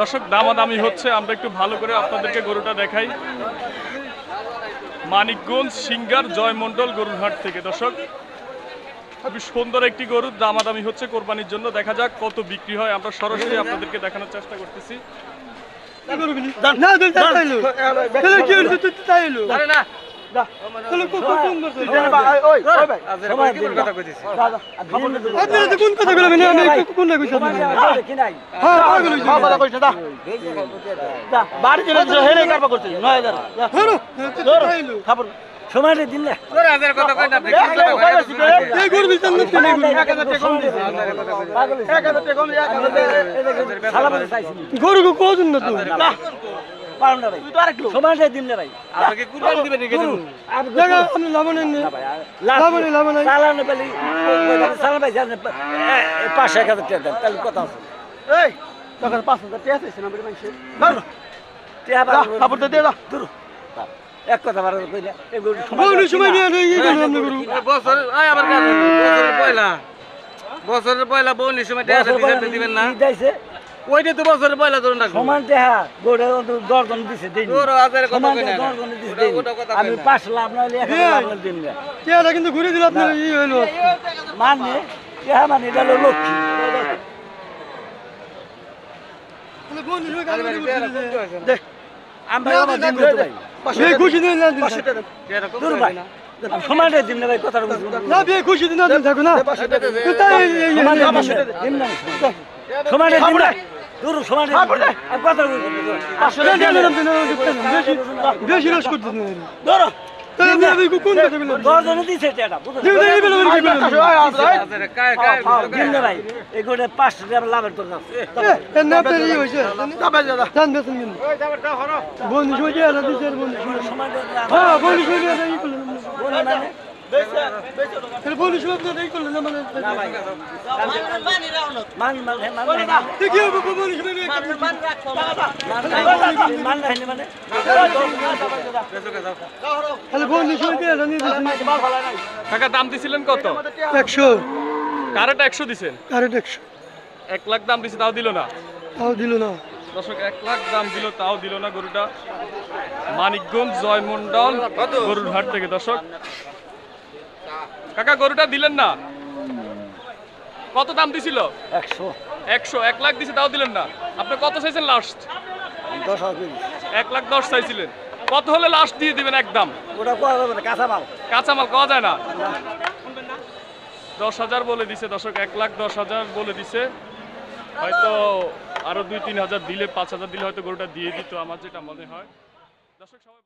দর্শক দামাদামি হচ্ছে, আমরা একটু ভালো করে আপনাদেরকে গরুটা দেখাই। মানিকগঞ্জ সিঙ্গার জয়মন্ডল গরুর হাট থেকে দর্শক খুবই সুন্দর একটি গরুর দামাদামি হচ্ছে কোরবানির জন্য। দেখা যাক কত বিক্রি হয়, আমরা সরাসরি আপনাদেরকে দেখানোর চেষ্টা করতেছি। সময়টা দিন না গরু কজন না তুই সময়টা দিন না ভাই চালানো পেলি চালান ভাই 5,000 টাকা দেন তাহলে কথা আছে এই টাকার 5,000 টাকা আছে না বলে মাইছে এক কথা বার কইলা গরু সময় নিয়ে এই গেল আমরা গরু বছর আয় আবার কাজ বছরের পয়লা বউনির সময় টাকা দিবেন না দিছে ওইটা তো বছরের পয়লা ধরুন না সমান দেহা গোড়ে 10 জন দিছে দিন তোর হাজার কত সমান কইনা 10 জন দিছে দিন আমি 5 লাভ না হলে 1 লাভ দিন না কেডা কিন্তু ঘুরে দিল আপনার ই হইলো মানে কেহা মানে এটা হলো লক্ষ্মী মানে বন্ধু সবাই গালি করে দেখ আমরা আমার দিন দিতে ভাই ভাই খুশি দিন না দিন দূর ভাই সমানটা দিন না ভাই কথাটা বুঝুন না ভাই খুশি দিন না দিন থাকো না সমানটা দিন না দূর সমানটা আর কথা বুঝুন আসলে বেশি রস করতে না ধরো তাহলে কোন কথা বলেন 10 জন দিছে এটা বুঝুন দিন না ভাই এগুলো 5 টাকা লাভের তোর না এ না পেরি হইছে জান বেতন দিন বন্ধু সবাই দিয়ে আলা দিছে বন্ধু হ্যাঁ বন্ধু সবাই দিয়ে এই করলেন বন্ধু সবাই দিয়ে এই করলেন না মানে না ভাই মান দেখি বন্ধু সবাই দিয়ে মান রাখলে মানে তাহলে বন্ধু সবাই দিয়ে আলা নিয়ে দিছে টাকা দাম দিছিলেন কত? 100 কারেন্ট 100 দিছেন, কারেন্ট 100 1 লাখ দাম দিছে তাও দিল না। তাও দিল না দর্শক 1 লাখ দাম দিল তাও দিল না গরুটা। মানিকগঞ্জ জয়মন্ডল গরুর হাট থেকে দর্শক। কাকা গরুটা দিলেন না, কত দাম দিছিল? 100 1 লাখ দিছে তাও দিলেন না। আপনি কত চাইছেন লাস্ট? 1 লাখ 10 চাইছিলেন, কত হলে লাস্ট দিয়ে দিবেন একদম? ওটা কোয়া যাবে না কাঁচামাল পাওয়া যায় না। 10,000 বলে দিছে দর্শক, 1,10,000 বলে দিছে। হয়তো আরো 2-3 হাজার দিলে 5,000 দিলে হয়তো গরুটা দিয়ে দিত, আমার যেটা মনে হয়। দর্শক সবাই